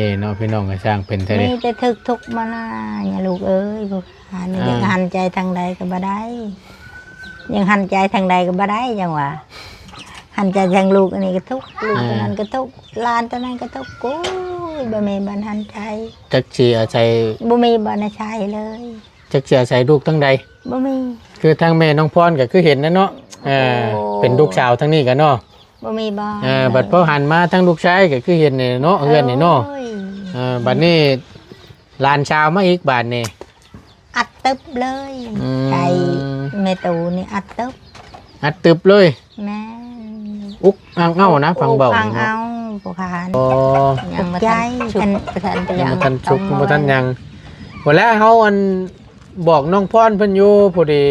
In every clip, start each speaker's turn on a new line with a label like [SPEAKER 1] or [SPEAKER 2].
[SPEAKER 1] ยเนาะพี่น้องก็สร้างเป็นแท้
[SPEAKER 2] มีแต่ทึกทุกมาล่ะอย่าลูกเอ้ยบ่หันยังหันใจทางใดก็บ่ได้ยังหันใจทางใดก็บ่ได้จังหวะหันใจทางลูกอันนี้ก็ทุกลูกนั้นก็ทุกหลานตัวนั้นก็ทุกกูบ่มีบ้านหันใจ
[SPEAKER 1] จักสิอาศัย
[SPEAKER 2] บ่มีบ้านใช้เลย
[SPEAKER 1] จักสิอาศัยลูกทั้งใด
[SPEAKER 2] บ่มี
[SPEAKER 1] คือทางแม่น้องพรก็คือเห็นนะเนาะเป็นลูกสาวทั้งนี้กันเนาะ
[SPEAKER 2] บ่มีบ้าน
[SPEAKER 1] บัดพอหันมาทั้งลูกชายก็คือเห็นนี่เนาะเฮือนนี่เนาะบัดนี้หลานชาวมาอีกบาดนี่
[SPEAKER 2] อัดตึบเลยใจแม่ตูนี่อัดตึบ
[SPEAKER 1] อัดตึบเลย
[SPEAKER 2] แม่
[SPEAKER 1] อุกอังเอ้านะฟังเบา
[SPEAKER 2] ฟังเอาผู้ขาน
[SPEAKER 1] อ๋อ
[SPEAKER 2] ยังบ่ใจอันประธานไป
[SPEAKER 1] ยังบ่ทันชุกบ่ทันยังบ่แล้วเฮาอันบอกน้องพรเพิ่นอยู่พอดี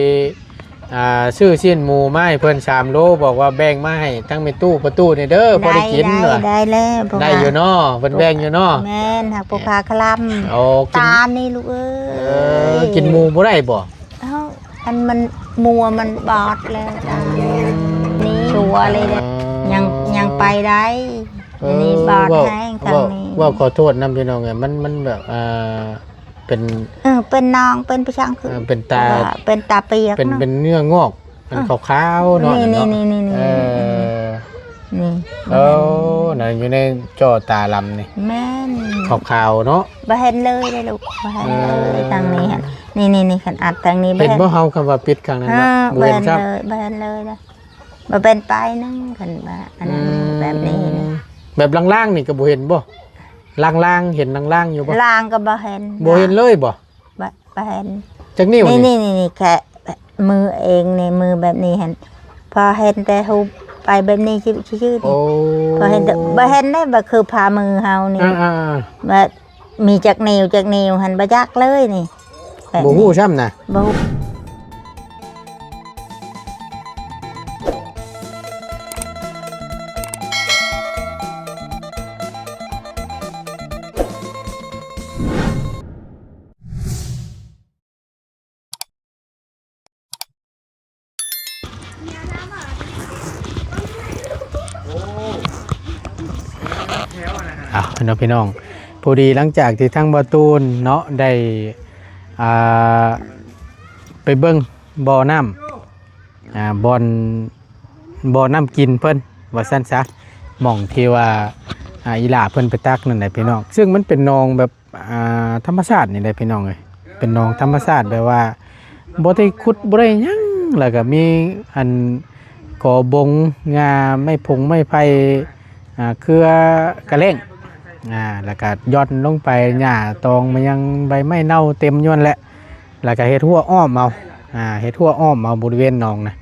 [SPEAKER 1] ซื้อเสี้ยนหมูมาให้เพิ่น3โลบอกว่าแบ่งมาให้ทั้งในตู้ประตูนี่เด้อบ่ได้กินว่ะ
[SPEAKER 2] ได้แล้วผู้
[SPEAKER 1] ได้อยู่เนาะเพิ่นแบ่งอยู่เนาะ
[SPEAKER 2] แม่นหักผู้ขาคลำ
[SPEAKER 1] โอ้กิน
[SPEAKER 2] ตานี่ลูกเอ้ย
[SPEAKER 1] กินหมูบ่ได้บ่
[SPEAKER 2] เอ้าอันมันมัวมันบอดแล้วตานี่ชัวร์เลยเด้อยังไปได้อันนี้บอดแห้งทางนี้
[SPEAKER 1] ว่าขอโทษนำพี่น้องไงมันแบบเป็น
[SPEAKER 2] เป็นนองเป็นประชังคือ
[SPEAKER 1] เป็นตา
[SPEAKER 2] เป็นตาเปียก
[SPEAKER 1] เป็น
[SPEAKER 2] เนาะ
[SPEAKER 1] เป็นเนื้องอกเป็นขาวๆเนาะ
[SPEAKER 2] นี่
[SPEAKER 1] เนาะ
[SPEAKER 2] นี่ นี่
[SPEAKER 1] โอ้นั่นอยู่ในจอตาลำนี่
[SPEAKER 2] แม่น
[SPEAKER 1] ขาวๆเนาะ
[SPEAKER 2] บ่เห็นเลยได้ลูกบ่เห็นเลยทางนี้ฮะนี่ขันอัดทางนี้
[SPEAKER 1] เห็นบ่เฮาคำว่าปิดครั้งนั้นบ่
[SPEAKER 2] บ่
[SPEAKER 1] เห็
[SPEAKER 2] เห็
[SPEAKER 1] น
[SPEAKER 2] น
[SPEAKER 1] ครับ
[SPEAKER 2] เลยบ่เห็นเลยนะบ่เป็นไปนึงขันว่าอันนั้นแบบนี้นี่
[SPEAKER 1] แบบล่างๆนี่ก็บ่เห็นบ่ล่างๆเห็นล่างๆอยู่บ่
[SPEAKER 2] ลางก็บ่เห็น
[SPEAKER 1] บ่เห็นเลยบ่
[SPEAKER 2] บ่เห็น
[SPEAKER 1] จักนิ้ว
[SPEAKER 2] นี่
[SPEAKER 1] นี่
[SPEAKER 2] นี่แค่มือเองนี่มือแบบนี้เห็นพอเห็นแต่หูไปแบบนี้ชื่อๆ
[SPEAKER 1] โอ้
[SPEAKER 2] พอเห็นบ่เห็นได้บ่คือพามือเฮานี่
[SPEAKER 1] อ่า
[SPEAKER 2] ว่ามีจักนิ้วหันบ่จักเลยนี่
[SPEAKER 1] ๆบ่ฮู้ซ้ำน่ะ
[SPEAKER 2] บ่ฮู้
[SPEAKER 1] เนาะพี่น้องพอดีหลังจากที่ทั้งบาตูนเนาะได้ไปเบิ้งบ่อน้ำบ่อน้ำกินเพิ่นว่าสั้นซะหม่องที่ว่าอีหล่าเพิ่นไปตักนั่นแหละพี่น้องซึ่งมันเป็นหนองแบบธรรมชาตินี่แหละพี่น้องเลยเป็นหนองธรรมชาติแบบว่าบ่ได้ขุดบ่ได้หยังแล้วก็มีอันก่อบงงาไม่พงไม่ไผ่เครือกระเล่งแล้วก็ย่อนลงไปหญ้าตองมันยังใบไม้เน่าเต็มย้อนแหละแล้วก็เฮ็ดหัวอ้อมเอาเฮ็ดหัวอ้อมเอาบริเวณหนองนะ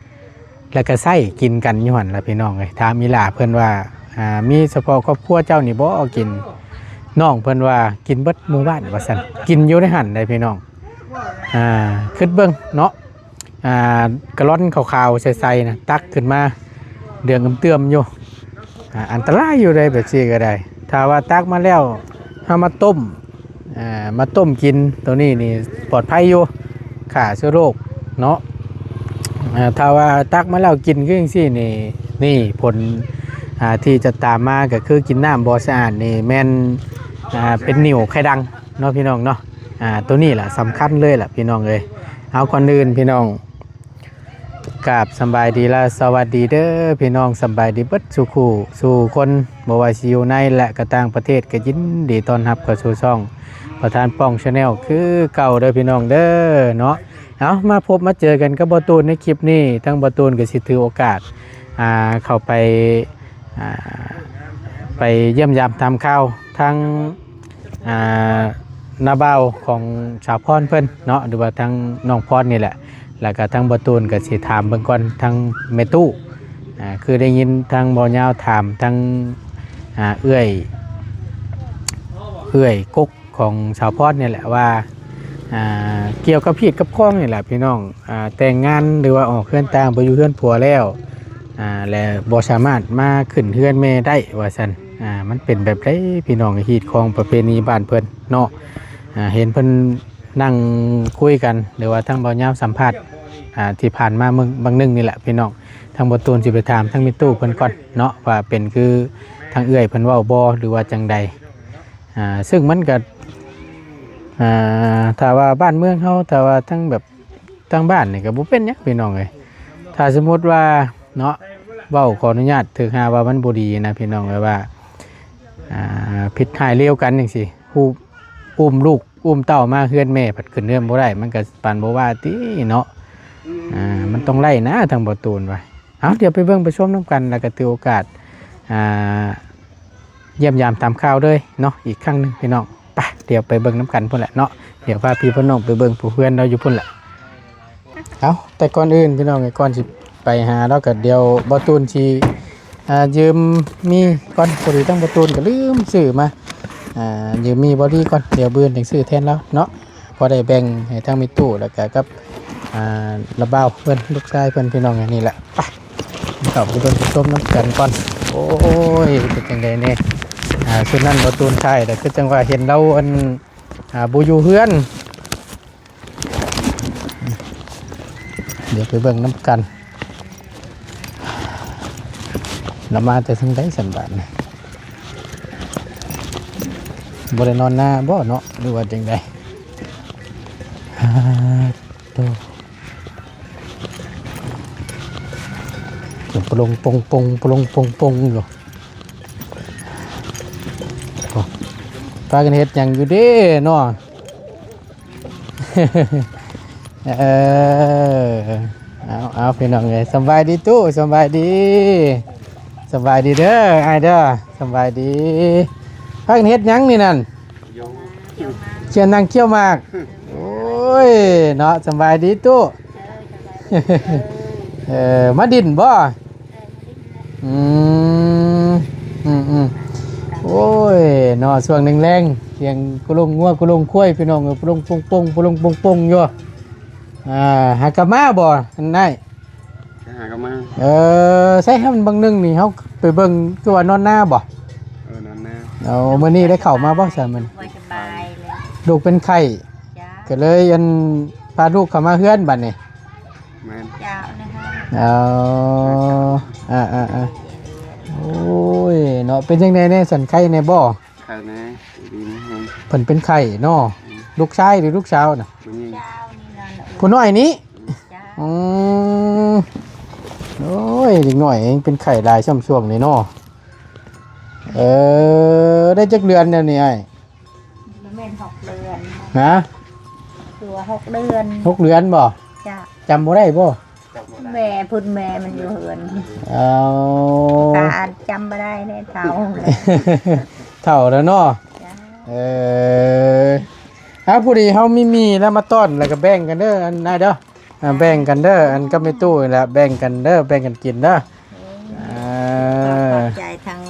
[SPEAKER 1] แล้วก็ใส่กินกันย้อนล่ะพี่น้องเอ้ยถามอีหล่าเพิ่นว่ามีเฉพาะครอบครัวเจ้านี่บ่เอากินน้องเพิ่นว่ากินเบิดหมู่บ้านว่าซั่นกินอยู่ในหั่นได้พี่น้องคิดเบิ่งเนาะกระล่อนขาวๆใสๆนะตักขึ้นมาเดืองเตื้อมๆอยู่อันตรายอยู่ได้แบบนี้ก็ได้ถ้าว่าตักมาแล้วเอามาต้มกินตัวนี้นี่ปลอดภัยอยู่ฆ่าเชื้อโรคเนาะถ้าว่าตักมาแล้วกินคือจังซี่นี่ผลที่จะตามมาก็คือกินน้ำบ่สะอาดนี่แม่นเป็นนิ่วไข้ดังเนาะพี่น้องเนาะตัวนี้แหละสำคัญเลยล่ะพี่น้องเอ้ยเอาก่อนอื่นพี่น้องกราบสบายดีและสวัสดีเด้อพี่น้องสบายดีเบิดสู่คู่สู่คนบ่ว่าสิอยู่ในและก็ต่างประเทศก็ยินดีต้อนรับเข้าสู่ช่องประธานป้อง Channel คือเก่าเด้อพี่น้องเด้อเนาะเอามาพบมาเจอกันกับบ่ตูนในคลิปนี้ทั้งบ่ตูนก็สิถือโอกาสเข้าไปเยี่ยมยามทำข้าวทั้งนาบ่าวของชาวพรเพิ่นเนาะหรือว่าทั้งน้องพรนี่แหละแล้วก็ทั้งบ่ตูนก็สิถามเบิ่งก่อนทั้งแม่ตู้คือได้ยินทั้งบ่ยาวถามทั้งเอื้อยกุ๊กของชาวพรนี่แหละว่าเกี่ยวกับผิดกับข้องนี่แหละพี่น้องแต่งงานหรือว่าออกเฮือนต่างไปอยู่เฮือนผัวแล้วและบ่สามารถมาขึ้นเฮือนแม่ได้ว่าซั่นมันเป็นแบบไดพี่น้องฮีดของประเพณีบ้านเพิ่นเนาะเห็นเพิ่นนั่งคุยกันหรือว่าทั้งบ่ยาวสัมภาษณ์ที่ผ่านมาเมื่อบางนึงนี่แหละพี่น้องทางบ่ตูนสิไปถามทั้งมิตู้เพิ่นก่อนเนาะว่าเป็นคือทางเอื้อยเพิ่นเว้าบ่หรือว่าจังใด ซึ่งมันก็ถ้าว่าบ้านเมืองเฮาถ้าว่าทั้งแบบทั้งบ้านนี่ก็บ่เป็นหยังพี่น้องเอ้ยถ้าสมมุติว่าเนาะเว้าขออนุญาตถึงหาว่ามันบ่ดีนะพี่น้องเอ้ยว่าผิดหายเลวกันจังซี่ผู้อุ้มลูกอุ้มเต้ามาเฮือนแม่ผัดขึ้นเรือนบ่ได้มันก็ปานบ่ว่าติเนาะมันต้องไล่นะทางบ่ตูนไว้เอาเดี๋ยวไปเบิ่งไปชมนํกันแล้วก็ถือโอกาสเยี่ยมยามตามข่าวเลยเนาะอีกครั้งหนึงพี่น้องไปเดี๋ยวไปเบิ่งน้ำกันพุ่นแหละเนาะเดี๋ยวพาพี่พ่อน้องไปเบิ่งผู้เพื่อนเราอยู่พุ่นแหละเอาแต่ก่อนอื่นพี่น้องก่อนสิไปหาเราก็เดี๋ยวบ่ตูนสิยืมมีก่อนพอดีตั้งบ่ตูนก็ลืมซื้อมายืมมีบอดี้ก่อนเดี๋ยวเบื่อถึงซื้อแทนแล้วเนาะพอได้แบ่งให้ทั้งมีตู้แล้วก็กับระเบ้าเพื่อนลูกชายเพื่อนพี่น้องอย่างนี้แหละไปเข้าไปเบิ่งไปชมน้ำกันก่อนโอ้ยเป็นจังไดเนี่ยชุดนั้นบ่ตูนใช่แต่คือจังว่าเห็นเราบูอยู่เพื่อนเดี๋ยวไปเบิ่งน้ำกันเรามาแต่ทั้งได้สันบาทนะบ่ได้นอนหน้าบ่เนาะหรือว่าจังไดโตปลงปงปงปลงปงปงอยู่พากันเฮ็ดหยังอยู่เด้เนาะเอาพี่น้องเอ้ยสบายดีตู้สบายดีสบายดีเด้อไอ้เด้อสบายดีพากันเฮ็ดหยังนี่นั่นเชียนนางเขี้ยวหมากโอ้ยเนาะสบายดีตู้มาดินบ่โอ้ยเนาะช่วงหนึ่งแรงเสียงกุลงงัวกุลงคุ้ยพี่น้องกุลงปงปงกุลงปงปงอยู่หากะมาบ่อันได้หากะมาใช่ให้มันบางนึงนี่เฮาไปเบิ่งคือว่านอนหน้าบ่นอนหน้าเอามื้อนี้ได้เข้ามาบ่ซะมันบ่สบายเลยลูกเป็นไข้ก็เลยอันพาลูกเข้ามาเฮือนบัดนี้แม่นเจ้านะคะโอ้ยเนาะเป็นจังได๋แน่สันไข้แน่บ่ไข้แน่ดีมั้ยเพิ่นเป็นไข้เนาะลูกชายหรือลูกสาวน่ะผู้น้อยนี้โอ้ยเด็กน้อยเองเป็นไข้หลายช่วงๆนี่เนาะได้จักเดือนแล้วนี่ไอ้แม่น6 เดือนฮะตัว6 เดือน6 เดือนบ่จ้ะจำบ่ได้บ่แม่พุ่นแม่มันอยู่เฮือนตาจำบ่ได้แน่เฒ่าเฒ่าแล้วเนาะผู้ดีเฮามีแล้วมาต้อนแล้วก็แบ่งกันเด้ออันได้เด้อแบ่งกันเด้ออันก็ไม่ตู้นี่แหละแบ่งกันเด้อแบ่งกันกินเด้อใจทาง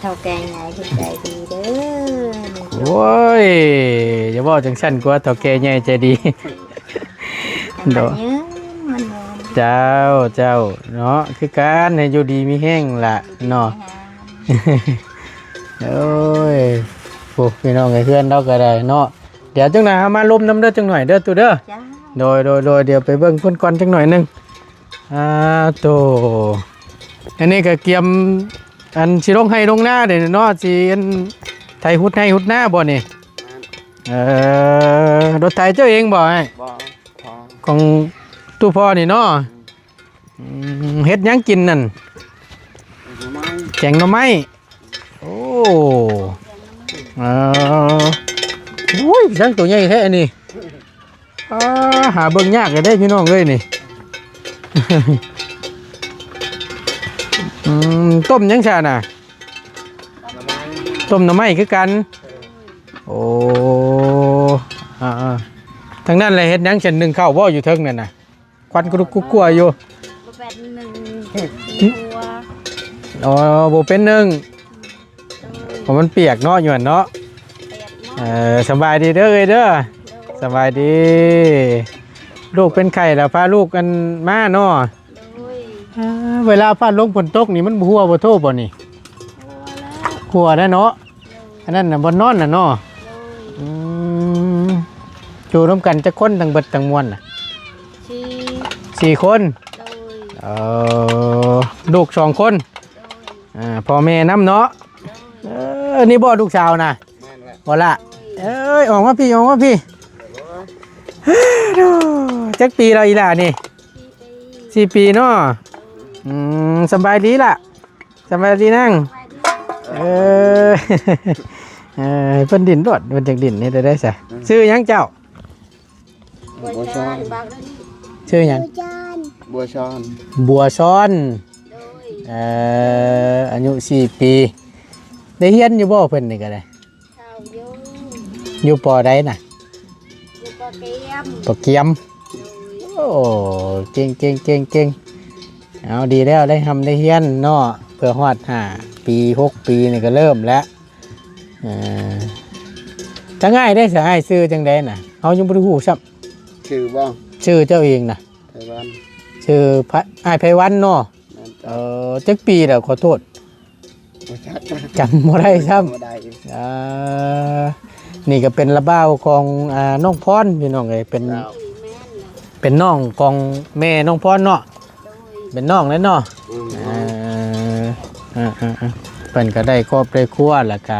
[SPEAKER 1] เฒ่าแก่ใหญ่เพิ่นใจดีเด้อโอ้ยอย่าบอกจังซั่นกว่าเฒ่าแก่ใหญ่ใจดีเด้อเจ้าเนาะคือการให้อยู่ดีมีแห้งล่ะเนาะโอ้ยพวกพี่น้องไอ้เพื่อนเราก็ได้เนาะเดี๋ยวจังหน่อยมาล้มน้ำเด้อจังหน่อยเด้อตู้เด้อโดยเดี๋ยวไปเบิ่งเพิ่นก่อนจังหน่อยนึงโตอันนี้ก็เกียมอันสิลงให้ลงหน้าเด้เนาะสิอันไถหุดให้หุดหน้าบ่นี่รถไถเจ้าเองบ่ไอ้บ่ของตู้พ่อนี่เนาะเฮ็ดหยังกินนั่นแกงหน่อไม้โอ้อุ้ยจังตัวใหญ่แท้นี่หาเบิ่งยากเลยได้พี่น้องเอ้ยนี่ต้มยังชาน่ะต้มหน่อไม้คือกันโอ้ทางนั้นเลยเฮ็ดหยังฉัน1ข้าวบ่อยู่เทิงนั่นน่ะควันกรุกกลัวอยู่เป็น1ตัวบ่เป็น1ผมมันเปียกเนาะอยู่หั่นเนาะสบายดีเด้อเอ้ยเด้อสบายดีลูกเป็นไข้แล้วพาลูกกันมาเนาะเวลาพาลงฝนตกนี่มันหัวบ่โทบ่นี่หัวแล้วเนาะอันนั้นน่ะบ่นอนน่ะเนาะอยู่ร่วมกันจะคนทั้งเบิดทั้งมวลน่ะ4 คนลูก2 คนพ่อแม่น้ำเนาะนี่บ่ลูกสาวน่ะ บ่ละเอ้ยออกมาพี่ออกมาพี่จักปีเราอีหล่ะนี่4 ปีเนาะสบายดีล่ะสบายดีนั่งเออเพิ่นดินรถเพิ่นจักดินนี่ได้ซะชื่อหยังเจ้า
[SPEAKER 3] บัวชอน
[SPEAKER 1] ชื่อหยัง
[SPEAKER 3] บัวชอน
[SPEAKER 1] บัวช้อนอายุ4 ปีได้เฮียนอยู่บ่เพิ่นนี่ก็ได้อยู่ปอใดน่ะปอเกียมโอ้เก่งเก่งเก่งเก่งเอาดีแล้วได้ทำได้เฮียนเนาะเพื่อฮอด5 ปี6 ปีนี่ก็เริ่มแล้วจะง่ายได้สิให้ซื้อจังได๋น่ะเฮายังบ่ได้ฮู้ซับ
[SPEAKER 3] ชื่อบ้าง
[SPEAKER 1] ชื่อเจ้าเองน่ะ
[SPEAKER 3] ไต้หวัน
[SPEAKER 1] ชื่ออ้ายไผวันเนาะจักปีแล้วขอโทษ
[SPEAKER 3] บัวชัด
[SPEAKER 1] จำบ่ได้ซ้ำ
[SPEAKER 3] บัวได้
[SPEAKER 1] นี่ก็เป็นระบ้าวของน้องพรพี่น้องเอ้ยเป็นน้องของแม่น้องพรเนาะเป็นน้องแล้วเนาะเพิ่นก็ได้ครอบได้ครัวแล้วก็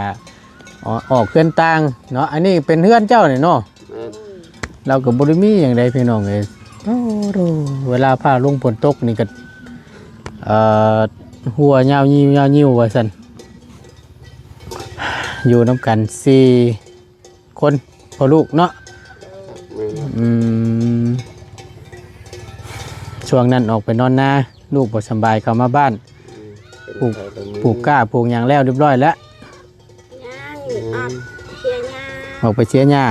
[SPEAKER 1] ออกเพื่อนต่างเนาะอันนี้เป็นเพื่อนเจ้านี่เนาะเราก็บ่ได้มีหยังใดพี่น้องเอ้ยโอ้โหเวลาพาลงฝนตกนี่ก็หัวยาวยิ้วว่าซั่นอยู่นำกัน4 คนพ่อลูกเนาะช่วงนั้นออกไปนอนนาลูกบ่สบายเข้ามาบ้านปลูกกล้าปลูกหยังแล้วเรียบร้อยแล้วออกไปเชียร์หญ้า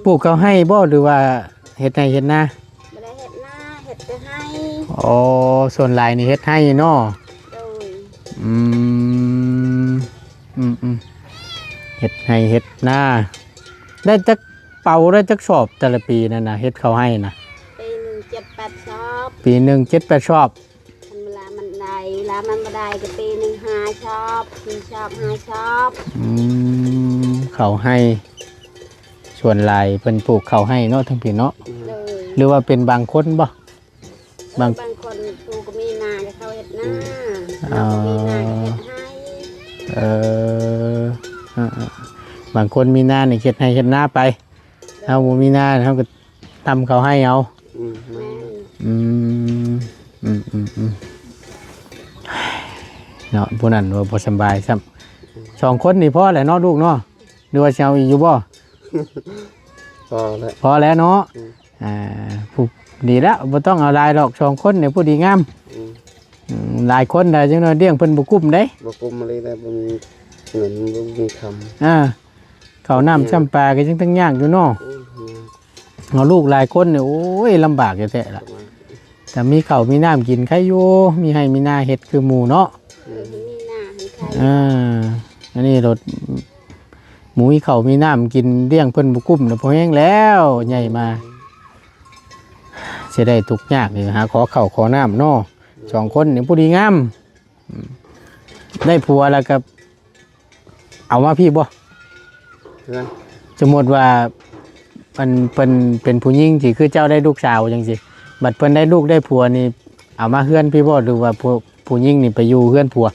[SPEAKER 1] ปลูกเขาให้บ่หรือว่าเฮ็ดให้เฮ็ดนา
[SPEAKER 2] บ่ได้เฮ็ดนาเฮ็ดแต่ให้
[SPEAKER 1] อ๋อส่วนหลายนี่เฮ็ดให้เนาะเฮ็ดให้เฮ็ดนาได้จักเป่าได้จักสอบแต่ละปีนั่นน่ะเฮ็ดเขาให้น่ะ
[SPEAKER 2] ปีหนึ่ง7-8 ชอบ
[SPEAKER 1] ปีหนึ่ง7-8 ชอบ
[SPEAKER 2] เวลามันได้เวลามันบ่ได้ก็ปีหนึ่ง5 ชอบ4 ชอบ5 ชอบ
[SPEAKER 1] เขาให้ส่วนหลายเพิ่นปลูกเขาให้เนาะทั้งปีเนาะ หรือว่าเป็นบางคนบ่
[SPEAKER 2] บางคนปลูกก็มีนาก็เขาเฮ็ดนามีนาเฮ็ดให้
[SPEAKER 1] บางคนมีนานี่เฮ็ดให้เฮ็ดนาไปเฮาบ่มีนาเฮาก็ทำเขาให้เอาเนาะผู้นั้นว่าบ่สบายซ้ำ2 คนนี่พอแหละเนาะลูกเนาะหรือว่าสิเอาอีกอยู่บ่พอแล้วเนาะผู้ดีแล้วบ่ต้องเอาหลายหรอก2 คนเนี่ยผู้ดีงามหลายคนได้จังน้อยเลี้ยงเพิ่นบ่กุ้มเด้
[SPEAKER 3] บ่กุ้มอะไรได้บ่มีเงินบ่มีคำ
[SPEAKER 1] ข้าวน้ำช้ำปลาก็จังตั้งยากอยู่เนาะเอาลูกหลายคนเนี่ยโอ้ยลำบากแท้ๆล่ะแต่มีข้าวมีน้ำกินใครอยู่มีให้มีหน้าเฮ็ดคือหมู่เนาะ
[SPEAKER 2] มีหน้าให้ใคร
[SPEAKER 1] อันนี้รถหมูมีข้าวมีน้ำกินเลี้ยงเพิ่นบ่กุ้มพอแห้งแล้วใหญ่มาสิได้ทุกข์ยากนี่หาขอข้าวขอน้ำเนาะ2 คนนี่ผู้ดีงามได้ผัวแล้วก็เอามาพี่บ่สมมติว่ามันเป็นผู้หญิงที่คือเจ้าได้ลูกสาวจังซี่บัดเพิ่นได้ลูกได้ผัวนี่เอามาเฮือนพี่บ่หรือว่าผู้หญิงนี่ไปอยู่เฮือนผัว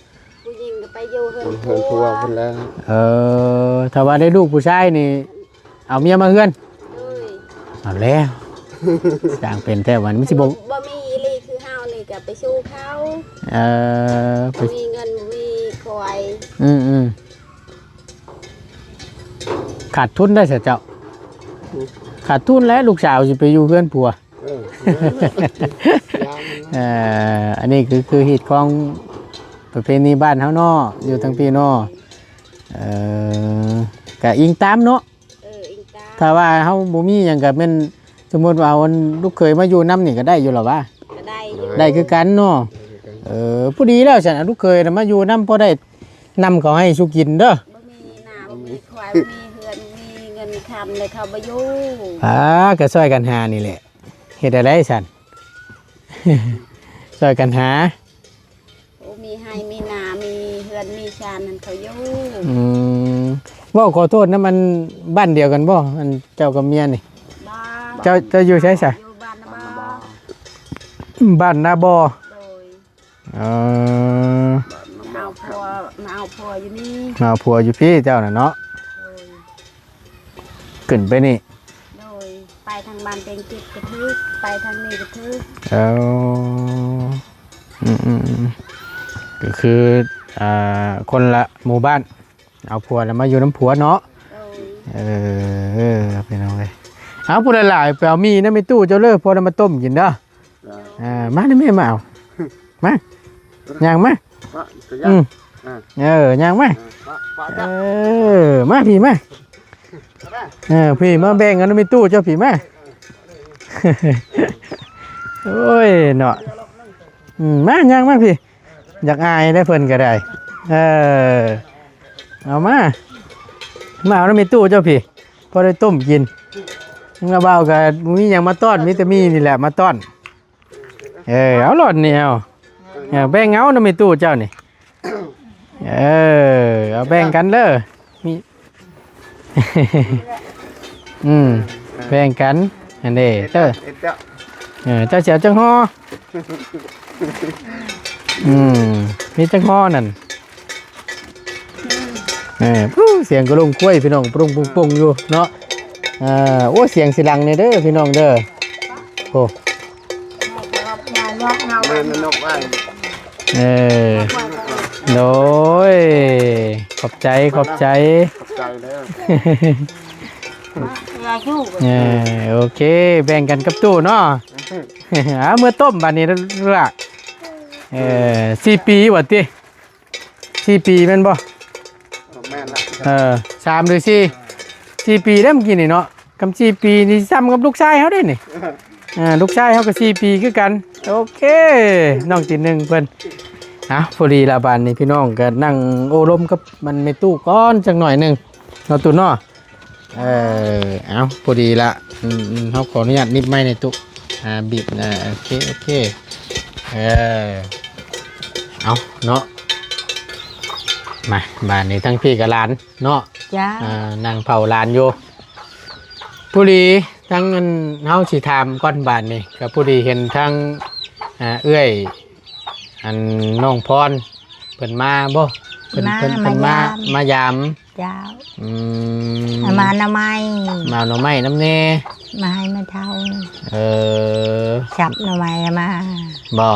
[SPEAKER 2] ผู้หญิงก็ไปอยู่เฮือน
[SPEAKER 3] ผัวเพิ่นแล้ว
[SPEAKER 1] ถ้าว่าได้ลูกผู้ชายนี่เอาเมียมาเฮือนเอาแล้วสร้างเป็นแต่วันมันสิบ่
[SPEAKER 2] มีอีหลีคือเฮานี่ก็ไปสู้เขามีเงินมีคอย
[SPEAKER 1] ขาดทุนได้เสียเจ้าขาดทุนแล้วลูกสาวจะไปอยู่เพื่อนผัวอันนี้คือเหตุของประเพณีบ้านเฮาเนาะอยู่ทั้งพี่เนาะกะอิงตามเนาะถ้าว่าเฮาบ่มีหยังก็แม่นสมมุติว่าวันลูกเคยมาอยู่น้ำนี่ก็ได้อยู่หรอวะได้คือกันเนาะผู้ดีแล้วฉันลูกเคยมาอยู่น้ำพอได้นำเขาให้สุกินเด้อ
[SPEAKER 2] บ่มีนาบ่มีควายบ่มีเฮือนมีเงินคำเลยเขาบ่อยู่
[SPEAKER 1] ก็ช่วยกันหานี่แหละเฮ็ดอะไรฉันช่วยกันหา
[SPEAKER 2] มีให้มีนามีเฮือนมีชานนั่นเขาอยู่
[SPEAKER 1] ว่าขอโทษนะมันบ้านเดียวกันบ่อันเจ้ากับเมียนี่เจ้าอยู่ใช่ใช่บ้านนาบอ
[SPEAKER 2] มาเอาผัวอยู่นี่
[SPEAKER 1] มาเอาผัวอยู่พี่เจ้าน่ะเนาะ ขึ้นไปนี่
[SPEAKER 4] โดยไปทางบ้านเป็นจิตกระทึกไปทางนี้กระทึก
[SPEAKER 1] เอาก็คือคนละหมู่บ้านเอาผัวแล้วมาอยู่น้ำผัวเนาะ
[SPEAKER 4] โดย
[SPEAKER 1] เป็นเอาเลยเอาผู้หลายๆไปเอามีนะไม่ตู้เจ้าเลิกพอแล้วมาต้มกินเด้อมาได้ไหมมาเอามาย่างมา
[SPEAKER 3] ปะก็
[SPEAKER 1] อื
[SPEAKER 3] ยาม
[SPEAKER 1] ย่างมา
[SPEAKER 3] ปะจ้ะ
[SPEAKER 1] มาพี่มาพี่มาแบ่งกันนะไม่ตู้เจ้าพี่มาโอ้ยเนาะมาย่างมาพี่อยากอายได้เพิ่นก็ได้เอามาเอาแล้วไม่ตู้เจ้าพี่พอได้ต้มกินมาเบากับมีอย่างมาต้อนมีแต่มีนี่แหละมาต้อนเอาหลอดนี่เอาแบ่งเงานะไม่ตู้เจ้านี่เอาแบ่งกันเด้อมี แบ่งกันอันนี้เจ้าเจ้าเสียวจังฮ้อมีจังฮ้อนั่นเสียงกระลุงคุ้ยพี่น้องปรุงปุ้งอยู่เนาะโอ้เสียงสิลังเนี่ยเด้อพี่น้องเด้อโอ้
[SPEAKER 3] แม่นกไว้
[SPEAKER 1] โดยขอบใจ
[SPEAKER 3] ขอบใจแล้ว
[SPEAKER 1] โอเคแบ่งกันกับตู้เนาะเมื่อต้มบานนี้ละ4 ปีวะติ4 ปีแม่นบ่
[SPEAKER 3] แม่นละ
[SPEAKER 1] 3 หรือ4 ปีได้เมื่อกี้นี่เนาะกำ4 ปีนี่ซ้ำกับลูกชายเขาได้นี่ลูกชายเขาก็4 ปีคือกันโอเคน้องตีหนึ่งเพิ่นพอดีละบานนี้พี่น้องก็นั่งโอ้ลมกับมันไม่ตู้ก้อนจังหน่อยหนึ่งเราตู้เนาะพอดีละเขาขออนุญาตนิบไม้ในตู้บีบโอเคเอาเนาะมาบ้านนี้ทั้งพี่กับหลานเนาะ
[SPEAKER 2] จ้า
[SPEAKER 1] นั่งเผาหลานอยู่พอดีทั้งเฮาสิถามก้อนบ้านนี่กับพอดีเห็นทั้งเอื้อยอันน้องพรเพิ่นมาบ่เพิ่นมายาม
[SPEAKER 2] จ้า
[SPEAKER 1] อื
[SPEAKER 2] มาหน่อไม้
[SPEAKER 1] มาหน่อไม้น้ำเน่
[SPEAKER 2] มาให้มาเท่า
[SPEAKER 1] จั
[SPEAKER 2] บหน่อไม้มา
[SPEAKER 1] บ่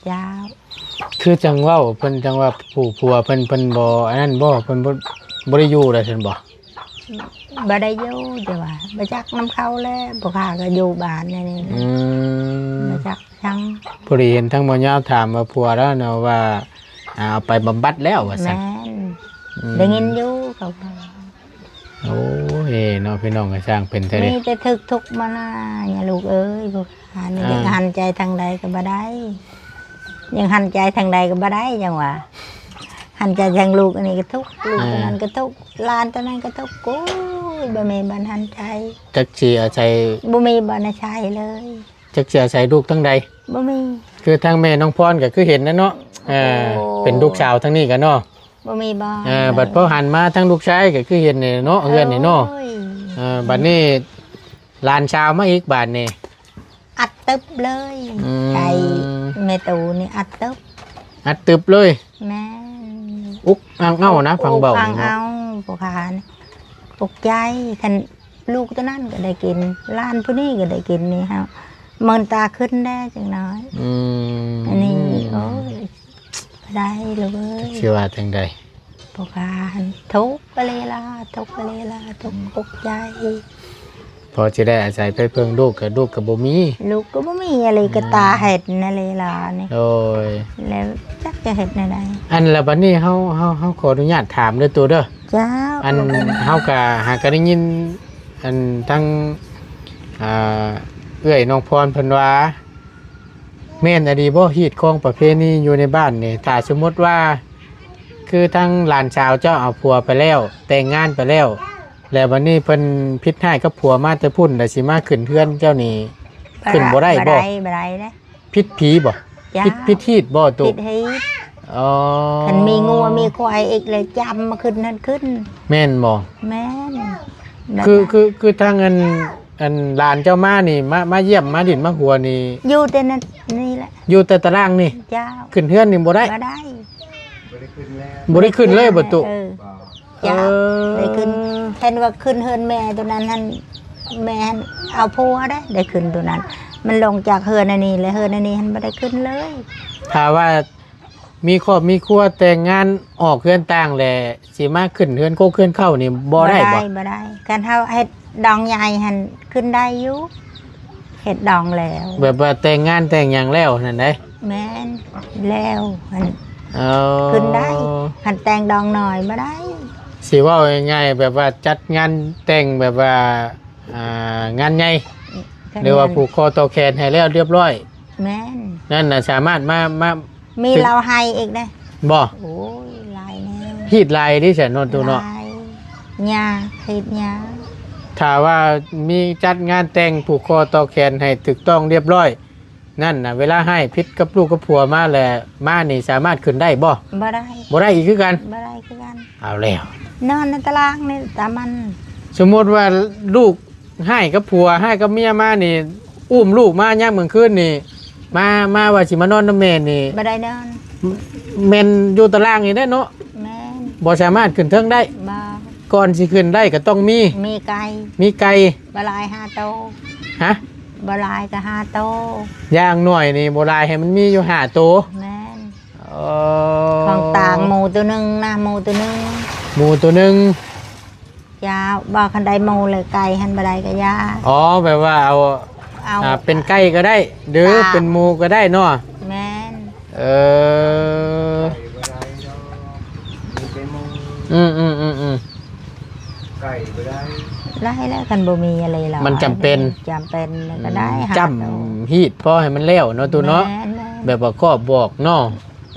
[SPEAKER 2] จ้า
[SPEAKER 1] คือจังเว้าเพิ่นจังว่าผู้ผัวเพิ่นบ่อันนั้นบ่เพิ่นบ่ได้อยู่ได้ซั่นบ่
[SPEAKER 2] บ่ได้อยู่จ้ะว่าบ่จักน้ำเขาแล้วบ่ข้าก็อยู่บ้านนี่บ่จักจัง
[SPEAKER 1] พอดีเห็นทั้งบ่ยาวถามว่าผัวแล้วเนาะว่าเอาไปบำบัดแล้วว่าซั่
[SPEAKER 2] แม่
[SPEAKER 1] น
[SPEAKER 2] นได้ยินอยู่เขาว่า
[SPEAKER 1] โอ้ยเนาะพี่น้องก็สร้างเป็นแท้เด้
[SPEAKER 2] มีแต่ทึกทุกข์มานะอย่าลูกเอ้ยบ่ข้านี่ยังหันใจทางใดก็บ่ได้ยังหันใจทางใดก็บ่ได้จังว่าหันใจทางลูกอันนี้ก็ทุกข์ลูกตัวนั้นก็ทุกข์หลานตัวนั้นก็ทุกข์โอ้ยบ่มีบ่หันใจ
[SPEAKER 1] จักสิอาศัย
[SPEAKER 2] บ่มีบ่น่าใช้เลย
[SPEAKER 1] จักสิอาศัยลูกทั้งใด
[SPEAKER 2] บ่มี
[SPEAKER 1] คือทางแม่น้องพรก็คือเห็นนะเนาะเป็นลูกสาวทั้งนี้กันเนาะ
[SPEAKER 2] บ่มีบ่
[SPEAKER 1] บัดพอหันมาทั้งลูกชายก็คือเห็นนี่เนาะเฮือนนี่เนาะ
[SPEAKER 2] โอ้ย
[SPEAKER 1] บัดนี้หลานชาวมาอีกบาดนี่
[SPEAKER 2] อัดตึบเลย
[SPEAKER 1] อืม
[SPEAKER 2] ใจแม่ตูนี่อัดตึบ
[SPEAKER 1] อัดตึบเลย
[SPEAKER 2] แม่
[SPEAKER 1] อุกอังเอ้านะฟังเบา
[SPEAKER 2] ฟัง
[SPEAKER 1] เนาะ
[SPEAKER 2] เอาพวกขานปลุกใจคันลูกตัวนั้นก็ได้กินหล้านผู้นี้ก็ได้กินนี่ฮะมันตาขึ้นได้จังน้อย อันนี้โอ้ยบ่ได้เลยเว้ย
[SPEAKER 1] ชื่อว่าจังใด
[SPEAKER 2] พวกขานทุกข์ไปเลยล่ะทุกข์ไปเลยล่ะทุกข์อกใจ
[SPEAKER 1] พอจะได้อาศัยไปเพิ่งลูกกับลูกกับบ่มี
[SPEAKER 2] ลูกก็บ่มีอะไรก็ตาเห็ดนั่นเลยล่ะนี่
[SPEAKER 1] โดย
[SPEAKER 2] แล้วจักจะเห็ดในใด
[SPEAKER 1] อันละบัดนี้เฮาขออนุญาตถามเด้อตัวเด้อ
[SPEAKER 2] เจ้า
[SPEAKER 1] อันเฮาก็หากได้ยินอันทั้งเอื้อยน้องพรเพิ่นว่าแม่นอดีบ่ฮีดของประเพณีอยู่ในบ้านนี่ถ้าสมมติว่า คือทั้งหลานสาวเจ้าเอาผัวไปแล้ว แต่งงานไปแล้ว แล้ววันนี้เพิ่นพิษให้กับผัวมาแต่พุ่นแต่สิมาขึ้นเทือนเจ้านี่ ขึ้นบ่ได้บ่
[SPEAKER 2] บ่ได้เด้
[SPEAKER 1] พิษผีบ่
[SPEAKER 2] จ้า
[SPEAKER 1] พิษฮีดบ่ตุ
[SPEAKER 2] ผิดให้
[SPEAKER 1] อ๋อ
[SPEAKER 2] คันมีงัวมีควายอีกเลยจำมาขึ้นนั่นขึ้น
[SPEAKER 1] แม่นบ่
[SPEAKER 2] แม่น
[SPEAKER 1] คือทางอันหลานเจ้ามานี่มาเยี่ยมมาดินมาหัวนี่
[SPEAKER 2] อยู่แต่นั่นนี่แหละ
[SPEAKER 1] อยู่แต่ตารางนี่
[SPEAKER 2] เจ้า
[SPEAKER 1] ขึ้นเทือนนี่บ่ได้
[SPEAKER 2] บ่ได้
[SPEAKER 1] บ่ได้ขึ้นเลยบ่ตุ
[SPEAKER 2] เจ้าได้ขึ้น เห็นว่าขึ้นเฮือนแม่ตัวนั้นท่านแม่หั้นเอาผัวได้ขึ้นตัวนั้น มันลงจากเฮือนอันนี้เลยเฮือนอันนี้ท่านไม่ได้ขึ้นเลย
[SPEAKER 1] ถ้าว่ามีครอบมีครัวแต่งงานออกเฮือนต่างแหละสิมาขึ้นเฮือนโคกเฮือนเข้านี่บ่ได้บ่
[SPEAKER 2] บ่ได้การเฮาเฮ็ดดองใหญ่หันขึ้นได้อยู่เฮ็ดดองแล้ว
[SPEAKER 1] แบบว่าแต่งงานแต่งหยังแล้วนั่นเด้
[SPEAKER 2] แม่นแล้วหัน
[SPEAKER 1] เอา
[SPEAKER 2] ขึ้นได้หันแต่งดองหน่อยบ่ได้
[SPEAKER 1] สิเว้าง่ายๆแบบว่าจัดงานแต่งแบบว่าอ่างานใหญ่หรือว่าผูกคอต่อแขนให้แล้วเรียบร้อย
[SPEAKER 2] แม่น
[SPEAKER 1] นั่นน่ะสามารถมา
[SPEAKER 2] มีเราให้อีกนะ
[SPEAKER 1] บ่
[SPEAKER 2] โอ้ยลายแนว
[SPEAKER 1] ฮีดลายที่ฉันโนนตัวเนาะ
[SPEAKER 2] ลายหญ้าเฮ็ดหญ้า
[SPEAKER 1] ถ้าว่ามีจัดงานแต่งผูกคอต่อแขนให้ถูกต้องเรียบร้อย นั่นน่ะเวลาให้พิษกับลูกกับผัวมาแหละมานี่สามารถขึ้นได้บ่
[SPEAKER 2] บ่ได้
[SPEAKER 1] บ่ได้อีกคือกัน
[SPEAKER 2] บ่ได้คือกัน
[SPEAKER 1] เอาแล้ว
[SPEAKER 2] นอนในตารางนี่ตามัน
[SPEAKER 1] สมมติว่าลูกให้กับผัวให้กับเมียมานี่ อุ้มลูกมายามมื้อคืนนี่มาว่าสิมานอนนำแม่นี่
[SPEAKER 2] บ่ได้นอน
[SPEAKER 1] แม่นอยู่ตารางนี่ได้เนาะ
[SPEAKER 2] แม่น
[SPEAKER 1] บ่สามารถขึ้นเทิงได้
[SPEAKER 2] บ่
[SPEAKER 1] ก่อนสิขึ้นได้ก็ต้องมี
[SPEAKER 2] มีไก่
[SPEAKER 1] ไก่
[SPEAKER 2] บ่ลาย5โต
[SPEAKER 1] ฮะ
[SPEAKER 2] บ่ลายก็5โต
[SPEAKER 1] อย่างหน่อยนี่บ่หลายให้มันมีอยู่5ตัว
[SPEAKER 2] แม่น
[SPEAKER 1] เอ่
[SPEAKER 2] ของต่างหมูตัวหนึงนะหมูตัวหนึง
[SPEAKER 1] หมูตัวหนึง
[SPEAKER 2] ยาวบ่คันใดหมูเลยไก่หันบ่ได้ก็ยา
[SPEAKER 1] อ๋อแบบว่าเอา
[SPEAKER 2] เอา
[SPEAKER 1] เป็นไก่ก็ได้ หรือ
[SPEAKER 2] จ้า
[SPEAKER 1] เป็นหมูก็ได้เนาะ
[SPEAKER 2] แม่น
[SPEAKER 1] เอออืม
[SPEAKER 3] ไก่ก็ได้
[SPEAKER 2] ได้แล้วคันบ่มีอะไรหรอก
[SPEAKER 1] มันจำเป็น
[SPEAKER 2] จำเป็นก็ได้หา
[SPEAKER 1] จำฮีดพอให้มันแล้วเนาะตัวเนาะ
[SPEAKER 2] แม่น
[SPEAKER 1] แบบว่าครอบบอกเนาะ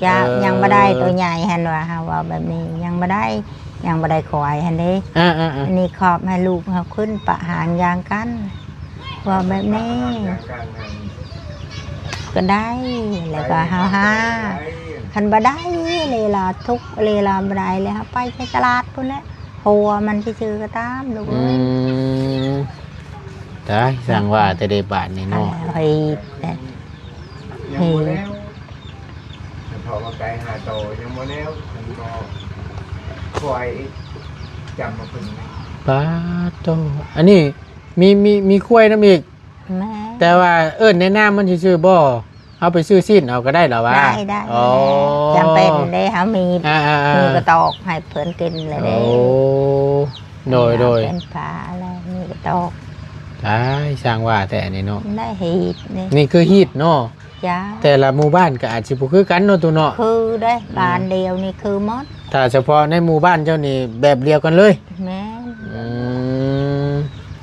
[SPEAKER 2] จะ
[SPEAKER 1] เออ
[SPEAKER 2] ยังบ่ได้ตัวใหญ่หันว่าเฮาว่าแบบนี้ยังบ่ได้ยังบ่ได้ขวายหันเด้
[SPEAKER 1] อ่า
[SPEAKER 2] อันนี้ขอบให้ลูกเฮาขึ้นประหารอย่างกันว่าแบบนี้
[SPEAKER 3] การงาน
[SPEAKER 2] ก็ได้แล้วก็เฮาหาคันบ่ได้เลยล่ะทุกเลยล่ะบ่ได้เลยเฮาไปใช้ตลาดพุ่นแหละหัวมันชื่อๆก็ตามลูก
[SPEAKER 1] อื
[SPEAKER 2] เอ้ย
[SPEAKER 1] มได้สั่งว่าแต่ได้บาทนี่เนาะ
[SPEAKER 2] เฮ้ยแต่
[SPEAKER 3] ยังโมแล้วแต่พอมาไก่หาโตยังโมแล้วมันก็คอยจำมาเป็น
[SPEAKER 1] ปาโตอันนี้มีกล้วยน้ำอีก
[SPEAKER 2] แม่
[SPEAKER 1] แต่ว่าในน้ำมันชื่อบ่เอาไปซื้อสิ้นเอาก็ได้เหรอวะ
[SPEAKER 2] ได้
[SPEAKER 1] อ๋อ
[SPEAKER 2] จำเป็นเด้เฮามี
[SPEAKER 1] อ่า
[SPEAKER 2] มีกระตอกให้เพิ่นกินเลย
[SPEAKER 1] โอ้
[SPEAKER 2] เด้
[SPEAKER 1] โดย
[SPEAKER 2] เป็นปลาแล้วมีกระตอก
[SPEAKER 1] ได้สร้างว่าแต่อันนี้เนาะ
[SPEAKER 2] ได้เห็ดนี่
[SPEAKER 1] นี่คือฮีทเนาะ
[SPEAKER 2] จ้า
[SPEAKER 1] แต่ละหมู่บ้านก็อาจสิบ่คือกันเนาะตัวเนาะ
[SPEAKER 2] คือได้บ้านเดียวนี่คือหมด
[SPEAKER 1] ถ้าเฉพาะในหมู่บ้านเจ้านี่แบบเดียวกันเลย
[SPEAKER 2] แม่น
[SPEAKER 1] อืม